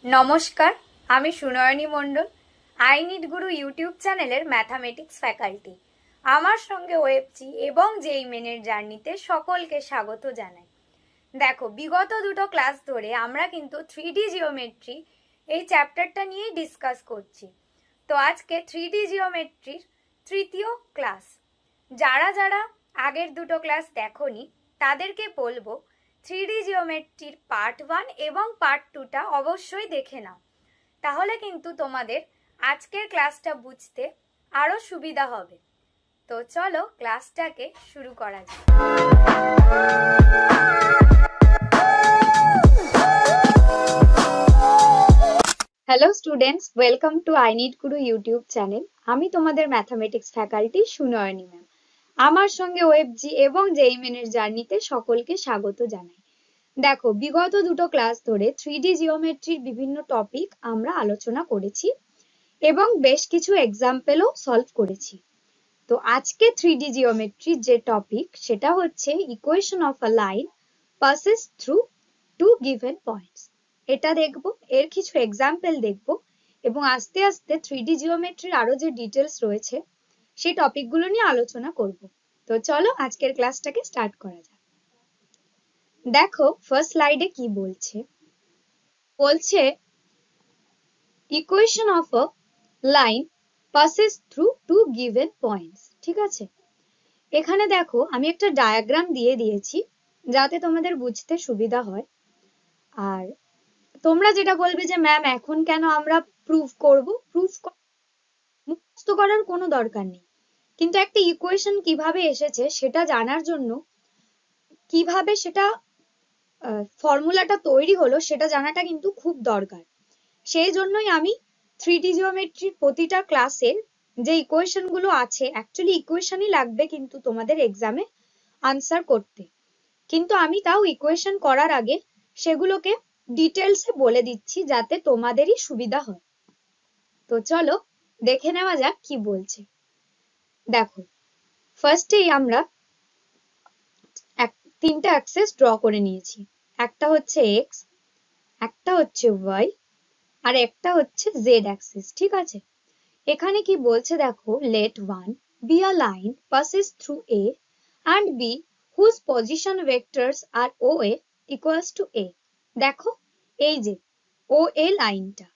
নমস্কার, আমি সুনয়নী মণ্ডল, I need Guru YouTube চ্যানেলের ম্যাথামেটিক্স ফ্যাকাল্টি। আমার সঙ্গে ওয়েবজি এবং জেই মেনের জার্নিতে সকলকে স্বাগত জানাই। দেখো, বিগত দুটো ক্লাস ধরে আমরা কিন্তু 3D জিওমেট্রি এই চ্যাপ্টারটা নিয়েই ডিসকাস করছি। তো আজকে 3D জিওমেট্রির তৃতীয় ক্লাস। যারা যারা আগের দুটো ক্লাস দেখোনি তাদেরকে বলবো 3D জিওমেট্রির পার্ট 1 এবং পার্ট 2টা অবশ্যই দেখে নাও, তাহলে কিন্তু তোমাদের আজকের ক্লাসটা বুঝতে আরো সুবিধা হবে। তো চলো ক্লাসটাকে শুরু করা যাক। Hello students, welcome to I need Guru YouTube channel. আমি তোমাদের ম্যাথামেটিক্স ফ্যাকাল্টি সুনয়নী ম্যাম। আমার সঙ্গে ওয়েবজি এবং জেই মেনের জার্নিতে সকলকে স্বাগত জানাই। দেখো, বিগত দুটো ক্লাস ধরে 3D জিওমেট্রির বিভিন্ন টপিক আমরা আলোচনা করেছি এবং বেশ কিছু এক্সাম্পলও সলভ করেছি। তো আজকে 3D জিওমেট্রির যে টপিক সেটা হচ্ছে equation of a line passes through to given points. এটা দেখব, এর কিছু এক্সাম্পল দেখব এবং আস্তে আস্তে 3D জিওমেট্রির আরো যে ডিটেলস রয়েছে সেই টপিকগুলো নিয়ে আলোচনা করব। তো চলো আজকের ক্লাসটাকে স্টার্ট করা যাক। দেখো ফার্স্ট স্লাইডে কি বলছে, equation of a line passes through to given points. ঠিক আছে, এখানে দেখো আমি একটা ডায়াগ্রাম দিয়ে দিয়েছি যাতে তোমাদের বুঝতে সুবিধা হয়। আর তোমরা যেটা বলবে যে ম্যাম এখন কেন আমরা প্রুফ করব, মুখস্থ করার কোনো দরকার নেই, কিন্তু একটা ইকুয়েশন কিভাবে এসেছে সেটা জানার জন্য, কিভাবে সেটা ফর্মুলাটা তৈরি হলো সেটা জানাটা কিন্তু খুব দরকার। সেই জন্যই আমি 3D জিওমেট্রির প্রতিটা ক্লাসের যে ইকুয়েশন গুলো আছে, অ্যাকচুয়ালি ইকুয়েশনই লাগবে কিন্তু তোমাদের এক্সামে আনসার করতে, কিন্তু আমি তাও ইকুয়েশন করার আগে সেগুলোকে ডিটেলসে বলে দিচ্ছি যাতে তোমাদেরই সুবিধা হয়। তো চলো দেখে নেওয়া যাক কি বলছে। দেখো, ফার্স্টেই আমরা তিনটা অ্যাক্সিস ড্র করে নিয়েছি। একটা হচ্ছে এক্স, একটা হচ্ছে ওয়াই, আর একটা হচ্ছে জেড অ্যাক্সিস। ঠিক আছে, এখানে কি বলছে দেখো, late 1 be a line passes through A and B whose position vectors are OA equals to A. দেখো এই যে OA লাইনটা,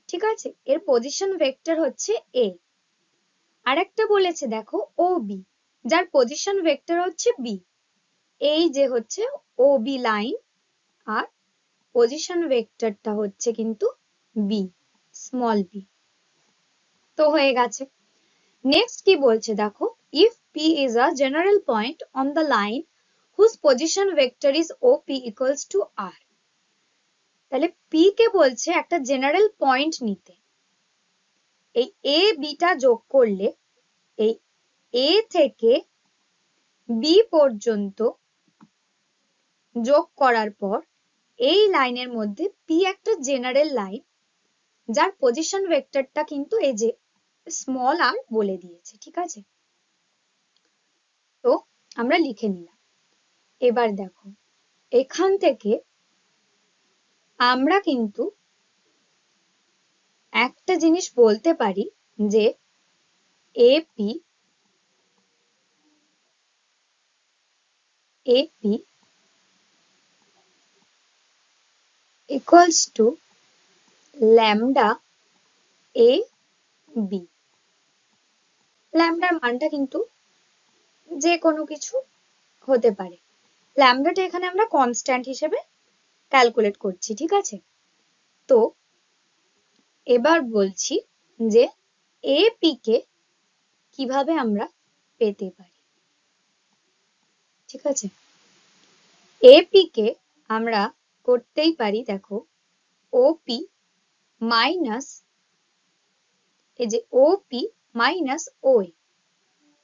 ঠিক আছে, এর পজিশন ভেক্টর হচ্ছে A। আর একটা বলেছে দেখো OB, যার পজিশন ভেক্টর হচ্ছে B। এই যে হচ্ছে OB লাইন আর পজিশন ভেক্টরটা হচ্ছে কিন্তু B, স্মল b। তো হয়ে গেছে। নেক্সট কি বলছে দেখো, if P is a general point on the line whose position vector is OP equals to R, তাহলে P কে বলছে একটা জেনারেল পয়েন্ট নিতে। এই A B টা যোগ করলে, এই A থেকে B পর্যন্ত যোগ করার পর এই লাইনের মধ্যে P একটা জেনারেল লাইন যার পজিশন ভেক্টরটা কিন্তু এই যে স্মল r বলে দিয়েছে। ঠিক আছে, তো আমরা লিখে নিলাম। এবার দেখো, এখান থেকে আমরা কিন্তু একটা জিনিস বলতে পারি যে AP equals to lambda AB। ল্যামডার মানটা কিন্তু যে কোনো কিছু হতে পারে, ল্যামডাটা এখানে আমরা কনস্ট্যান্ট হিসেবে ক্যালকুলেট করছি। ঠিক আছে, তো এবার বলছি যে AP কে কিভাবে আমরা পেতে পারি। ঠিক আছে, AP কে আমরা করতেই পারি, দেখো OP মাইনাস এই যে OP মাইনাস OA,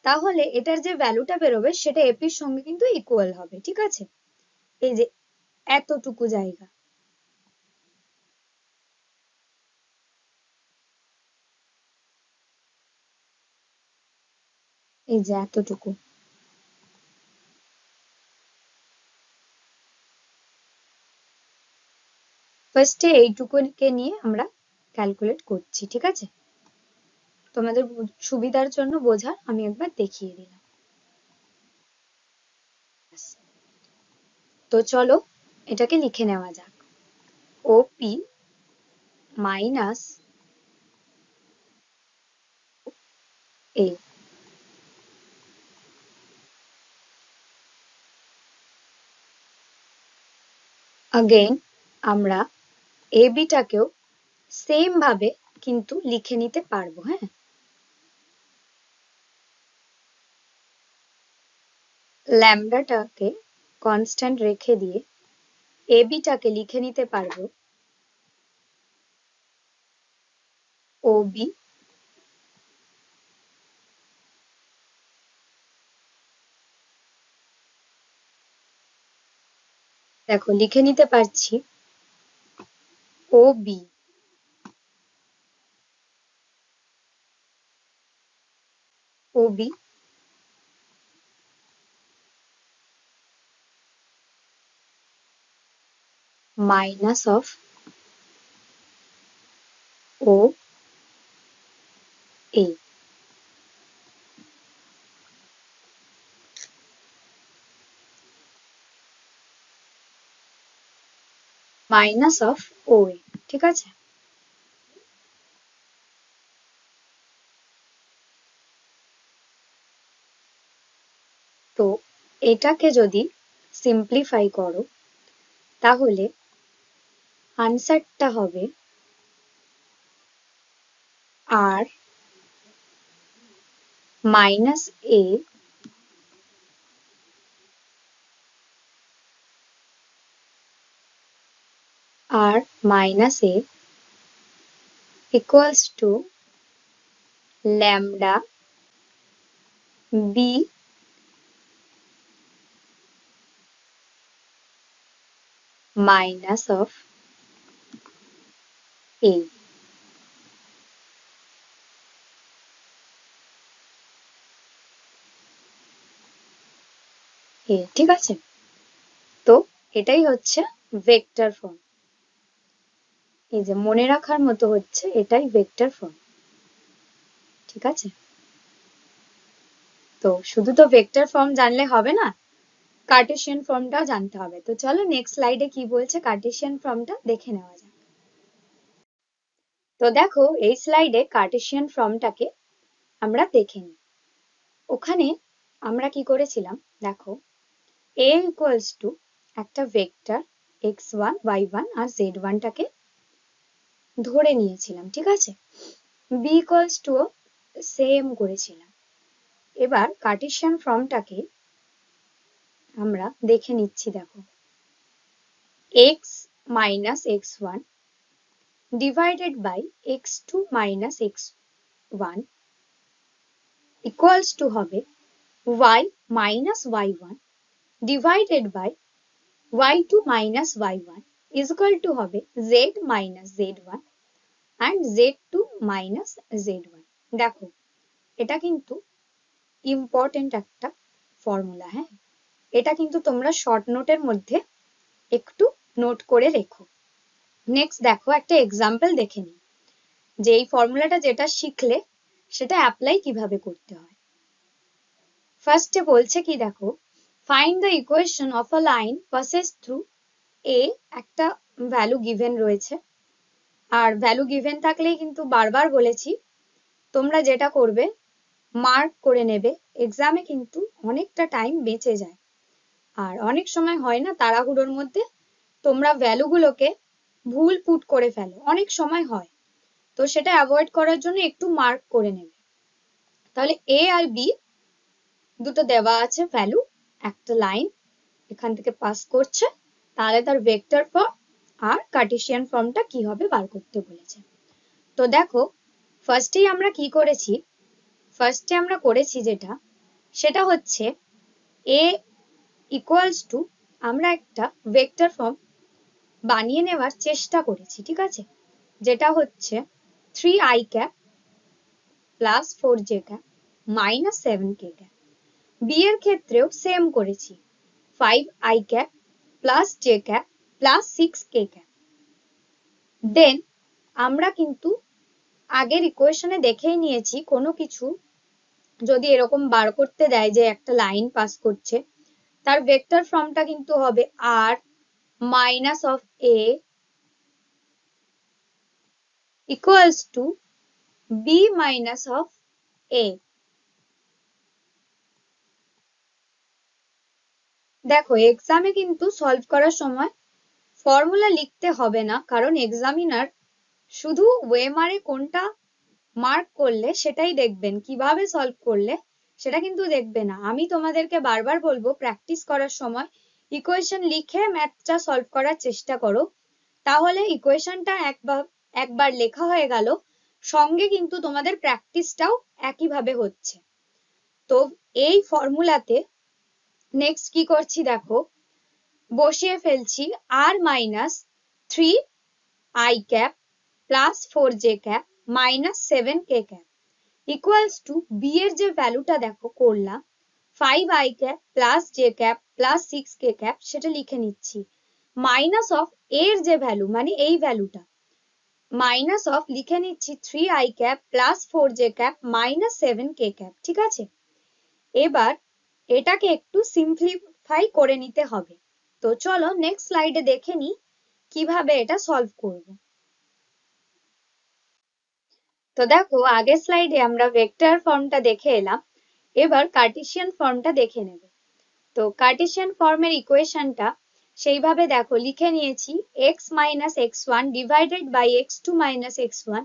তাহলে এটার যে ভ্যালুটা বেরোবে সেটা এপির সঙ্গে কিন্তু ইকুয়াল হবে। ঠিক আছে, এই যে এতটুকু জায়গা, এই যে এতটুকু, ফার্স্টে এইটুকুকে নিয়ে আমরা ক্যালকুলেট করছি, ঠিক আছে? তোমাদের সুবিধার জন্য বোঝার আমি একবার দেখিয়ে দিলাম। তো চলো এটাকে লিখে নেওয়া যাক। ওপি মাইনাস এ। अगेन আমরা এবিটাকেও সেম ভাবে কিন্তু লিখে নিতে পারবো। হ্যাঁ, ল্যামডাটাকে কনস্ট্যান্ট রেখে দিয়ে এবিটাকে লিখে নিতে পারবো ওবি দেখো লিখে নিতে পারছি OB OB minus of O A. Minus of O A, ঠিক আছে? তো এটাকে যদি সিম্পলিফাই করো তাহলে আনসারটা হবে R minus A R minus A equals to lambda b minus of a। ঠিক আছে? তো এটাই হচ্ছে ভেক্টর ফর্ম। এই যে মনে রাখার মতো হচ্ছে এটাই ভেক্টর ফর্ম, ঠিক আছে? তো শুধু তো ভেক্টর ফর্ম জানলে হবে না, কার্টেসিয়ান ফর্মটাও জানতে হবে। তো চলো নেক্সট স্লাইডে কি বলছে কার্টেসিয়ান ফর্মটা দেখে নেওয়া যাক। তো দেখো এই স্লাইডে কার্টেসিয়ান ফর্মটাকে আমরা দেখে নিই। ওখানে আমরা কি করেছিলাম দেখো, a ইকুয়ালস টু একটা ভেক্টর x1 y1 আর z1 টাকে ধরে নিয়েছিলাম, ঠিক আছে? b ইকুয়ালস টু সেম করেছিলাম। এবার কার্টেসিয়ান ফর্মটাকে আমরা দেখে নিচ্ছি। দেখো x minus x1 divided by x2 minus x1 equals to হবে y minus y1 divided by y2 minus y1 is equal to হবে z minus z1 and z2 minus z1। দেখো এটা কিন্তু ইম্পর্টেন্ট একটা ফর্মুলা। হ্যাঁ, এটা কিন্তু তোমরা শর্ট নোটের মধ্যে একটু নোট করে রেখো। নেক্সট দেখো একটা এক্সাম্পল দেখে নিই যে এই ফর্মুলাটা যেটা শিখলে সেটা অ্যাপ্লাই কিভাবে করতে হয়। ফার্স্টে বলছে কি দেখো, find the equation of a line passes through a. একটা ভ্যালু গিভেন রয়েছে, আর ভ্যালু গিভেন থাকলেই কিন্তু বারবার বলেছি তোমরা যেটা করবে মার্ক করে নেবে। এক্সামে কিন্তু অনেকটা টাইম বেঁচে যায়, আর অনেক সময় হয় না তাড়াহুড়োর মধ্যে তোমরা ভ্যালুগুলোকে ভুল পুট করে ফেলো, অনেক সময় হয়। তো সেটা অ্যাভয়েড করার জন্য একটু মার্ক করে নেবে। তাহলে এ আর বি দুটো দেওয়া আছে ভ্যালু, একটা লাইন এখান থেকে পাস করছে, তাহলে তার ভেক্টর ফর্ম আর কার্টেসিয়ান ফর্মটা কি হবে বার করতে বলেছে। তো দেখো ফার্স্টেই আমরা কি করেছি, ফার্স্টে আমরা করেছি যেটা সেটা হচ্ছে এ ইকুয়ালস টু আমরা একটা ভেক্টর ফর্ম বানিয়ে নেওয়ার চেষ্টা করেছি, ঠিক আছে? যেটা হচ্ছে 3i cap plus 4j cap minus 7k cap. B এর ক্ষেত্রেও সেম করেছি 5i cap plus j cap plus 6k cap. Then আমরা কিন্তু আগের ইকুয়েশনে দেখেই নিয়েছি কোনো কিছু যদি এরকম বার করতে দেয় যে একটা লাইন পাস করছে, তার ভেক্টর ফর্মটা কিন্তু হবে R minus of A equals to B minus of A. দেখো এক্সামে কিন্তু সলভ করার সময় ফর্মুলা লিখতে হবে না, কারণ এক্সামিনার শুধু ওয়েমারে কোনটা মার্ক করলে সেটাই দেখবেন, কিভাবে সলভ করলে সেটা কিন্তু দেখবে না। আমি তোমাদেরকে বারবার বলবো প্র্যাকটিস করার সময় ইকুয়েশন লিখে ম্যাথটা সলভ করার চেষ্টা করো, তাহলে ইকুয়েশনটা একবার লেখা হয়ে গেল, সঙ্গে কিন্তু তোমাদের প্র্যাকটিসটাও একইভাবে হচ্ছে। তো এই ফর্মুলাতে নেক্সট কি করছি দেখো, বসিয়ে ফেলছি R minus 3i cap plus 4j cap minus 7k cap equals to B এর যে ভ্যালুটা দেখো করলাম 5i cap plus j cap plus 6k cap, সেটা লিখে নিচ্ছি। মাইনাস অফ এর যে ভ্যালু মানে এই ভ্যালুটা, মাইনাস অফ লিখে নিচ্ছি 3i cap plus 4j cap minus 7k cap. ঠিক আছে, এবার এটাকে একটু সিম্পলিফাই করে নিতে হবে। তো চলো নেক্সট স্লাইডে দেখে নি কিভাবে এটা সলভ করব। তো দেখো আগের স্লাইডে আমরা ভেক্টর ফর্মটা দেখে এলাম, এবার কার্টেসিয়ান ফর্মটা দেখে নেব। তো কার্টেসিয়ান ফর্মের ইকুয়েশনটা সেইভাবে দেখো লিখে নিয়েছি, x minus x1 divided by x2 minus x1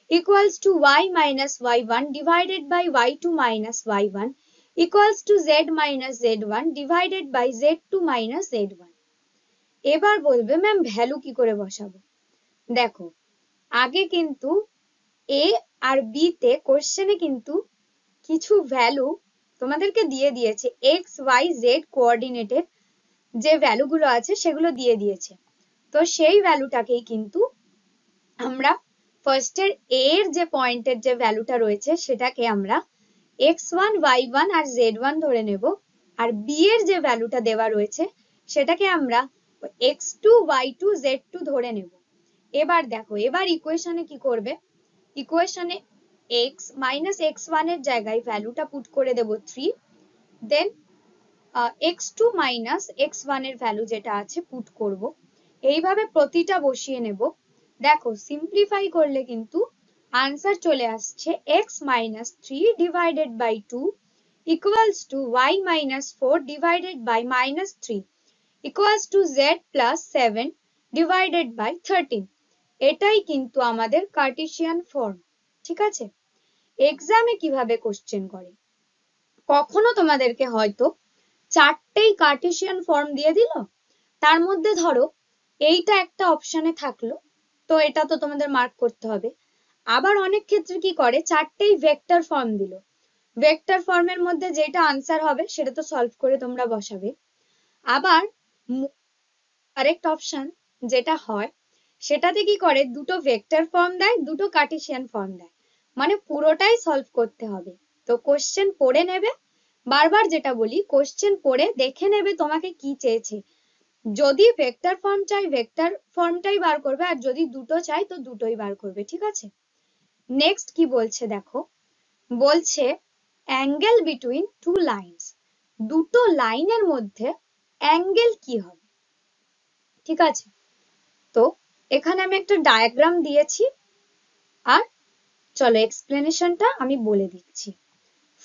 equals to y minus y1 divided by y2 minus y1 equals to z minus z1 divided by z2 minus z1। এবার বলবে ম্যাম ভ্যালু কি করে বসাবো। দেখো আগে কিন্তু এ আর বি তে কোশ্চেনে কিন্তু কিছু ভ্যালু তোমাদেরকে দিয়ে দিয়েছে, এক্স ওয়াই জেড কোঅর্ডিনেটের যে ভ্যালুগুলো আছে সেগুলো দিয়ে দিয়েছে। তো সেই ভ্যালুটাকেই কিন্তু আমরা ফার্স্টের এ এর যে পয়েন্টের যে ভ্যালুটা রয়েছে সেটাকে আমরা x1 y1 আর z1 ধরে নেব, আর বি এর যে ভ্যালুটা দেওয়া রয়েছে সেটাকে আমরা x2 y2 z2 ধরে নেব। এবার দেখো এবার ইকুয়েশনে কি করবে, ইকুয়েশনে x মাইনাস x1 এর জায়গায় ভ্যালুটা পুট করে দেব 3, দেন x2 মাইনাস x1 এর ভ্যালু যেটা আছে পুট করব। এইভাবে প্রতিটা বসিয়ে নেব। দেখো সিম্পলিফাই করলে কিন্তু আনসার চলে আসছে x minus 3 divided by 2 equals to y minus 4 divided by minus 3 equals to z plus 7 divided by 13। এটাই কিন্তু আমাদের কার্টেসিয়ান ফর্ম। ঠিক আছে, এক্সামে কিভাবে কোশ্চেন করে, কখনো তোমাদেরকে হয়তো চারটেই কার্টেসিয়ান ফর্ম দিয়ে দিল, তার মধ্যে ধরো এইটা একটা অপশনে থাকলো, তো এটা তো তোমাদের মার্ক করতে হবে। আবার অনেক ক্ষেত্রে কি করে চারটেই ভেক্টর ফর্ম দিল, ভেক্টর ফর্মের মধ্যে যেটা আনসার হবে সেটা তো সলভ করে তোমরা বসাবে। আবার কারেক্ট অপশন যেটা হয় সেটাতে কি করে দুটো ভেক্টর ফর্ম দেয়, দুটো কার্টেসিয়ান ফর্ম দেয়, মানে পুরোটাই সলভ করতে হবে। তো কোশ্চেন পড়ে নেবে, বারবার যেটা বলি কোশ্চেন পড়ে দেখে নেবে তোমাকে কি চেয়েছে, যদি ভেক্টর ফর্ম চাই ভেক্টর ফর্মটাই বার করবে, আর যদি দুটো চাই তো দুটোই বার করবে। ঠিক আছে, নেক্সট কি বলছে দেখো, বলছে অ্যাঙ্গেল বিটুইন টু লাইনস, দুটো লাইনের মধ্যে অ্যাঙ্গেল কি হবে। ঠিক আছে, তো এখানে আমি একটা ডায়াগ্রাম দিয়েছি, আর চলো এক্সপ্লেনেশনটা আমি বলে দিচ্ছি।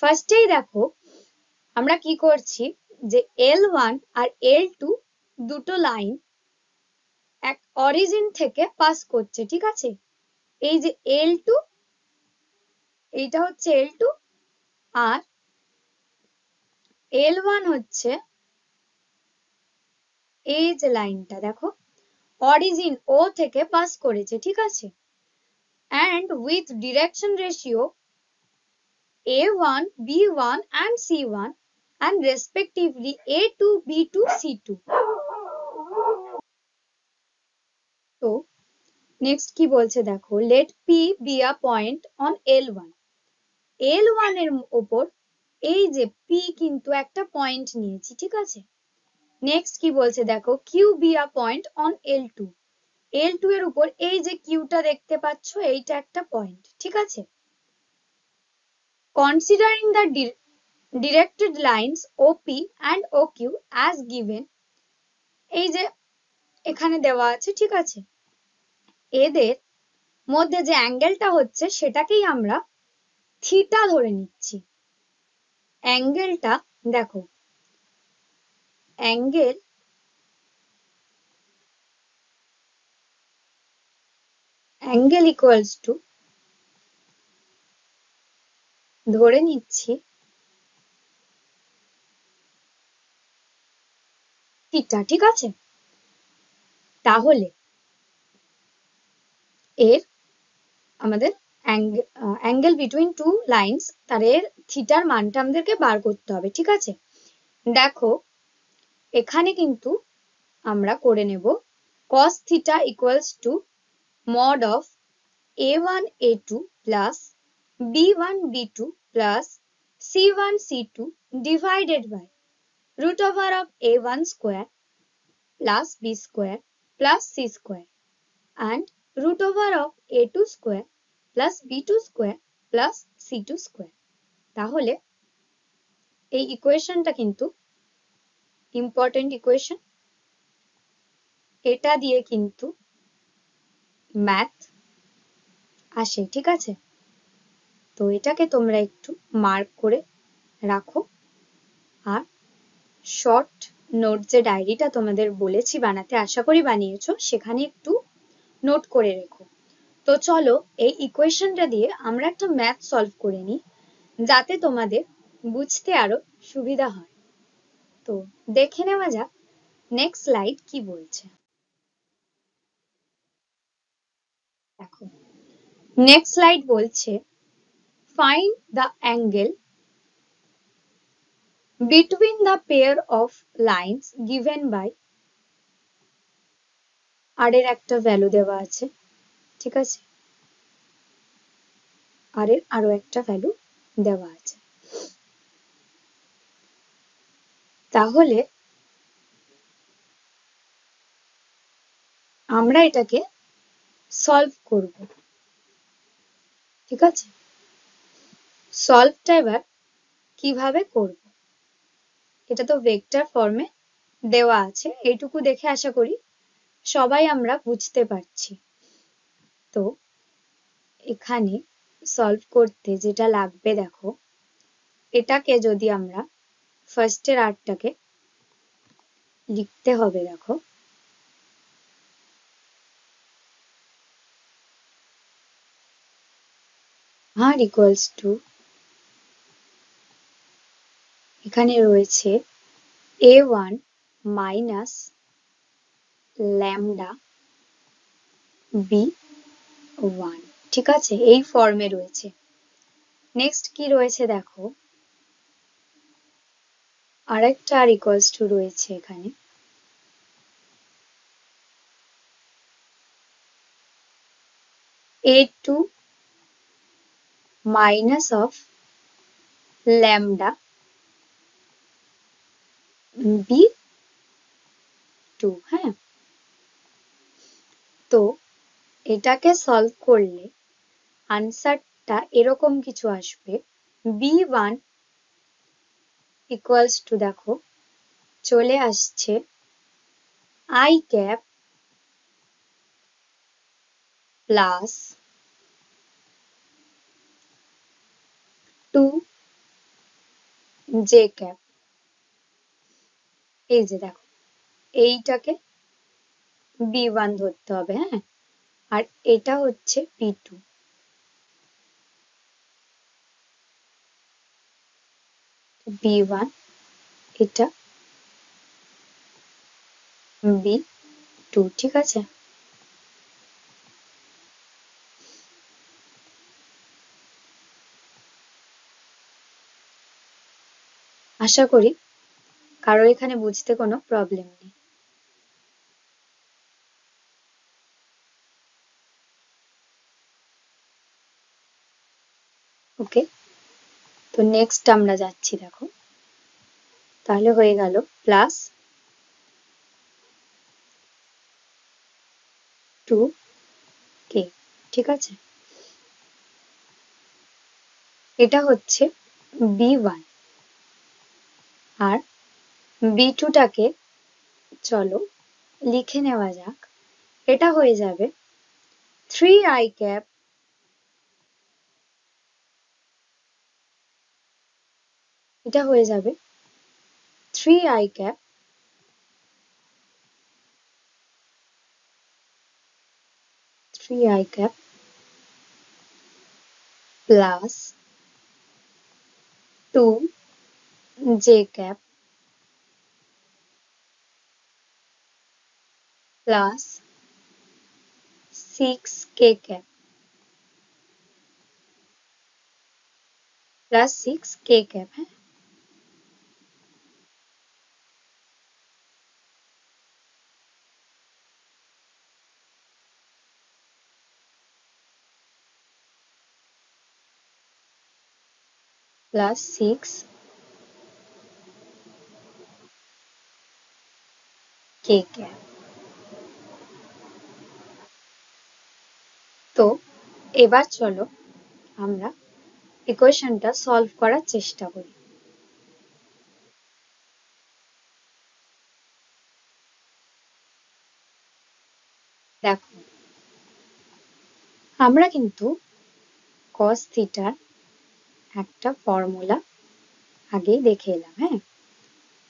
ফার্স্টেই দেখো আমরা কি করছি, যে L1 আর L2 দুটো লাইন এক অরিজিন থেকে পাস করছে। ঠিক আছে, এই যে L2, এইটা হচ্ছে L2, আর L1 হচ্ছে এই যে লাইনটা দেখো অরিজিন ও থেকে পাস করেছে। ঠিক আছে, and with direction ratio A1, B1 and C1 and respectively A2, B2, C2. তো নেক্সট কি বলছে দেখো, let P be a point on L1, L1 এর উপর এই যে P কিন্তু একটা পয়েন্ট নিয়েছি। ঠিক আছে, নেক্সট কি বলছে দেখো, Q be a point on L2, L2 এর উপর এই যে কিউটা দেখতে পাচ্ছ, এইটা একটা পয়েন্ট, ঠিক আছে? Considering the directed lines OP and OQ as given, এই যে এখানে দেওয়া আছে, ঠিক আছে? এদের মধ্যে যে অ্যাঙ্গেলটা হচ্ছে সেটাকেই আমরা থিটা ধরে নিচ্ছি। অ্যাঙ্গেলটা দেখো, অ্যাঙ্গেল ইকুয়ালস টু ধরে নিচ্ছি থিটা, ঠিক আছে? তাহলে এর আমাদের অ্যাঙ্গেল বিটুইন টু লাইনস, তার এর থিটার মানটা আমাদেরকে বার করতে হবে, ঠিক আছে? দেখো এখানে কিন্তু আমরা করে নেব cos theta equals to mod of a1 a2 plus b1 b2 plus c1 c2 divided by root over of a1 square plus b square plus c square and root over of a2 square plus b2 square plus c2 square. তাহলে এই ইকুয়েশনটা কিন্তু important equation, এটা দিয়ে কিন্তু math আসে, ঠিক আছে? তো এটাকে তোমরা একটু মার্ক করে রাখো, আর শর্ট নোট যে ডায়েরিটা তোমাদের বলেছি বানাতে, আশা করি বানিয়েছো, সেখানে একটু নোট করে রেখো। তো চলো এই ইকুয়েশনটা দিয়ে আমরা একটা ম্যাথ সলভ করে নিই, যাতে তোমাদের বুঝতে আরো সুবিধা হয়। তো দেখে নেওয়া যাক নেক্সট স্লাইড কি বলছে। দেখো নেক্সট স্লাইড বলছে find the angle between the pair of lines given by, আর এর একটা ভ্যালু দেওয়া আছে, ঠিক আছে? আর এর আরো একটা ভ্যালু দেওয়া আছে। তাহলে আমরা এটাকে সলভ করব, ঠিক আছে? সলভটা এবার কিভাবে করব, এটা তো ভেক্টর ফর্মে দেওয়া আছে, এইটুকু দেখে আশা করি সবাই আমরা বুঝতে পারছি। তো এখানে সলভ করতে যেটা লাগবে, দেখো এটাকে যদি আমরা ফার্স্টের আরটাকে লিখতে হবে, দেখো আর ইকুয়ালস টু, এখানে রয়েছে a1 মাইনাস ল্যামডা b1, ঠিক আছে? এই ফর্মে রয়েছে। নেক্সট কি রয়েছে দেখো, আরেকটা আর ইকুয়ালস টু রয়েছে এখানে a2 minus of lambda b2, হ্যাঁ? তো এটাকে সলভ করলে আনসারটা এরকম কিছু আসবে, b1 ইকুয়ালস টু, দেখো চলে আসছে i cap plus 2j cap. এই যে দেখো এইটাকে b1 ধরতে হবে, হ্যাঁ? আর এটা হচ্ছে b2, b1 এটা b2, ঠিক আছে? আশা করি কারো এখানে বুঝতে কোনো প্রবলেম নেই। ওকে, তো নেক্সট আমরা যাচ্ছি, দেখো তাহলে হয়ে গেল প্লাস টু কে, ঠিক আছে? এটা হচ্ছে B1 আর B2টাকে চলো লিখে নেওয়া যাক। এটা হয়ে যাবে 3i ক্যাপ, এটা হয়ে যাবে 3i cap plus 2j cap plus 6k cap plus 6k cap, হ্যাঁ? Plus 6k cap. তো এবার চলো আমরা ইকুয়েশনটা সলভ করার চেষ্টা করি। দেখো, আমরা কিন্তু cos থিটার একটা ফর্মুলা আগেই দেখে এলাম, হ্যাঁ?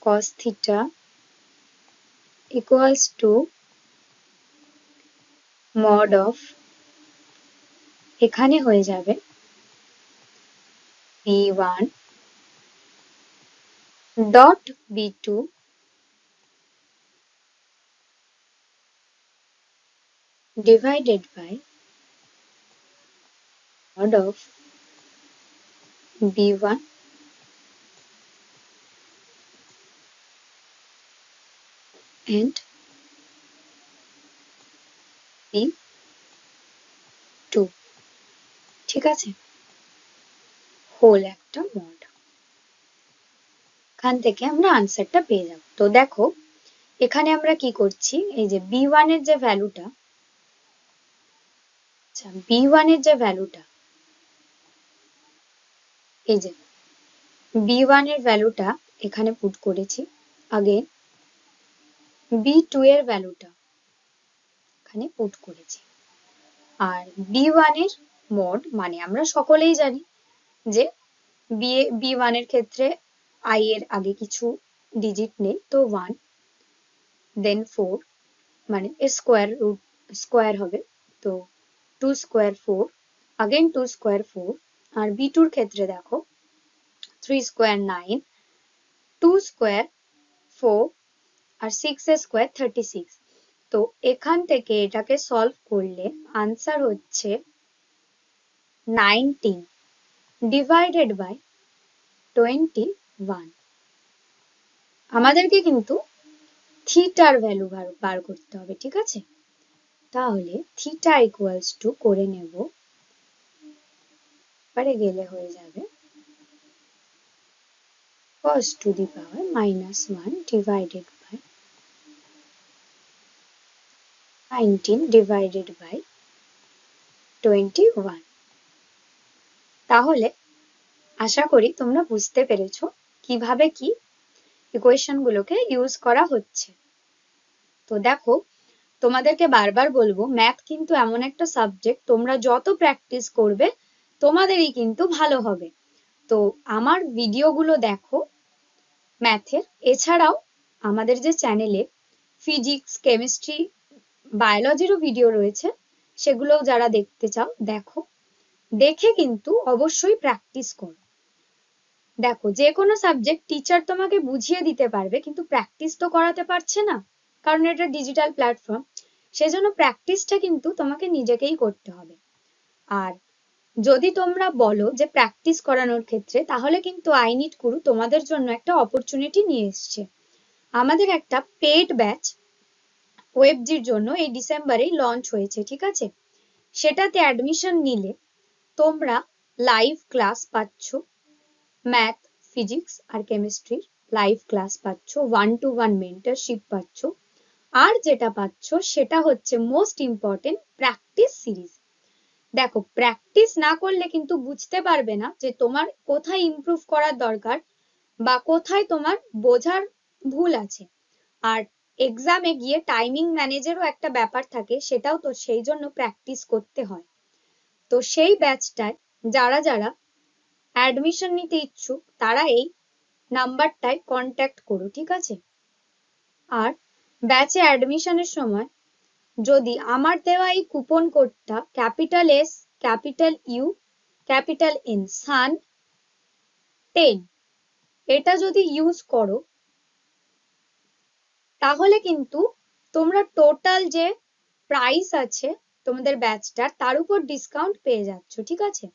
cos theta equals to mod of, এখানে হয়ে যাবে B1 dot B2 divided by mod of B1 and B2, ঠিক আছে? হোল একটা মড, এখান থেকে আমরা আনসারটা পেয়ে যাব। তো দেখো এখানে আমরা কি করছি, এই যে B1 এর যে ভ্যালুটা, আচ্ছা B1 এর যে ভ্যালুটা, এই যে B1 এর ভ্যালুটা এখানে পুট করেছি, আগে B2 এর ভ্যালুটা এখানে পুট করেছি। আর B1 এর মড মানে আমরা সকলেই জানি যে B1 এর ক্ষেত্রে I এর আগে কিছু ডিজিট নেই, তো 1 দেন 4 মানে স্কোয়ার হবে, তো 2 স্কোয়ার 4, again 2 স্কোয়ার 4। আর B2 এর ক্ষেত্রে দেখো 3 স্কোয়ার 9, 2 স্কোয়ার 4 আর 6 এর স্কোয়ার 36। তো এখান থেকে এটাকে সলভ করলে আনসার হচ্ছে 19 ডিভাইডেড বাই 21। আমাদেরকে কিন্তু থিটার ভ্যালু বার করতে হবে, ঠিক আছে? তাহলে থিটা ইকুয়ালস টু করে নেব, পরে গেলে হয়ে যাবে cos to the power -1 divided by 19 divided by 21। তাহলে আশা করি তোমরা বুঝতে পেরেছো কিভাবে কি ইকুয়েশন গুলোকে ইউজ করা হচ্ছে। তো দেখো তোমাদেরকে বারবার বলবো, ম্যাথ কিন্তু এমন একটা সাবজেক্ট, তোমরা যত প্র্যাকটিস করবে তোমাদেরই কিন্তু ভালো হবে। তো আমার ভিডিওগুলো দেখো ম্যাথের, এছাড়াও আমাদের যে চ্যানেলে ফিজিক্স, কেমিস্ট্রি, বায়োলজিরও ভিডিও রয়েছে, সেগুলোও যারা দেখতে চাও দেখো, দেখে কিন্তু অবশ্যই প্র্যাকটিস করো। দেখো যে কোনো সাবজেক্ট টিচার তোমাকে বুঝিয়ে দিতে পারবে, কিন্তু প্র্যাকটিস তো করাতে পারছে না, কারণ এটা ডিজিটাল প্ল্যাটফর্ম। সেজন্য প্র্যাকটিসটা কিন্তু তোমাকে নিজেকেই করতে হবে। আর যদি তোমরা বলো যে প্র্যাকটিস করানোর ক্ষেত্রে, তাহলে কিন্তু আই নিড গুরু তোমাদের জন্য একটা অপরচুনিটি নিয়ে এসছে। আমাদের একটা পেইড ব্যাচ ওয়েবজির জন্য এই ডিসেম্বরেই লঞ্চ হয়েছে, ঠিক আছে? সেটাতে অ্যাডমিশন নিলে তোমরা লাইভ ক্লাস পাচ্ছ, ম্যাথ, ফিজিক্স আর কেমিস্ট্রির লাইভ ক্লাস পাচ্ছ, 1-to-1 মেন্টরশিপ পাচ্ছ, আর যেটা পাচ্ছ সেটা হচ্ছে মোস্ট ইম্পর্টেন্ট প্র্যাকটিস সিরিজ। দেখো, প্র্যাকটিস না করলে কিন্তু বুঝতে পারবে না যে তোমার কোথায় ইমপ্রুভ করার দরকার বা কোথায় তোমার বোঝার ভুল আছে। আর এক্সামে গিয়ে টাইমিং ম্যানেজেরও একটা ব্যাপার থাকে, সেটাও তো সেই জন্য প্র্যাকটিস করতে হয়। তো সেই ব্যাচটায় যারা যারা অ্যাডমিশন নিতে ইচ্ছুক তারা এই নাম্বারটায় কন্ট্যাক্ট করো, ঠিক আছে? আর ব্যাচে অ্যাডমিশনের সময় যদি আমার দেওয়া এই কুপন কোডটা capital S, capital U, capital N, SUN10 এটা যদি ইউজ করো তাহলে কিন্তু তোমরা টোটাল যে প্রাইস আছে তোমাদের ব্যাচটার তার উপর ডিসকাউন্ট পেয়ে যাচ্ছ, ঠিক আছে?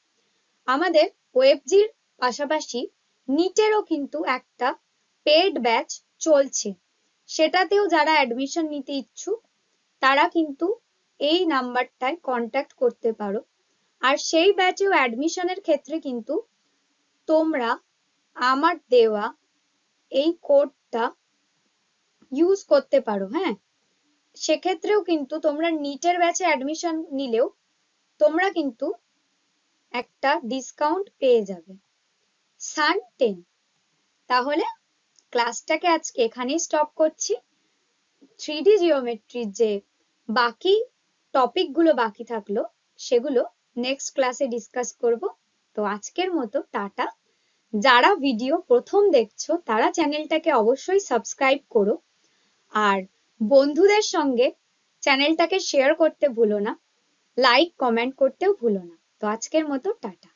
আমাদের ওয়েবজির পাশাপাশি নিটেরও কিন্তু একটা পেড ব্যাচ চলছে, সেটাতেও যারা অ্যাডমিশন নিতে ইচ্ছুক তারা কিন্তু এই নাম্বারটায় কন্ট্যাক্ট করতে পারো। আর সেই ব্যাচেও অ্যাডমিশনের ক্ষেত্রে কিন্তু তোমরা আমার দেওয়া এই কোডটা ইউজ করতে পারো। হ্যাঁ, সেক্ষেত্রেও কিন্তু তোমরা নিটের ব্যাচে অ্যাডমিশন নিলেও তোমরা কিন্তু একটা ডিসকাউন্ট পেয়ে যাবে, SUN10। তাহলে ক্লাসটাকে আজকে এখানেই স্টপ করছি। 3D জিওমেট্রির যে বাকি টপিকগুলো বাকি থাকলো সেগুলো নেক্সট ক্লাসে ডিসকাস করব। তো আজকের মতো টাটা। যারা ভিডিও প্রথম দেখছো তারা চ্যানেলটাকে অবশ্যই সাবস্ক্রাইব করো, আর বন্ধুদের সঙ্গে চ্যানেলটাকে শেয়ার করতে ভুলো না, লাইক কমেন্ট করতেও ভুলো না। তো আজকের মতো টাটা।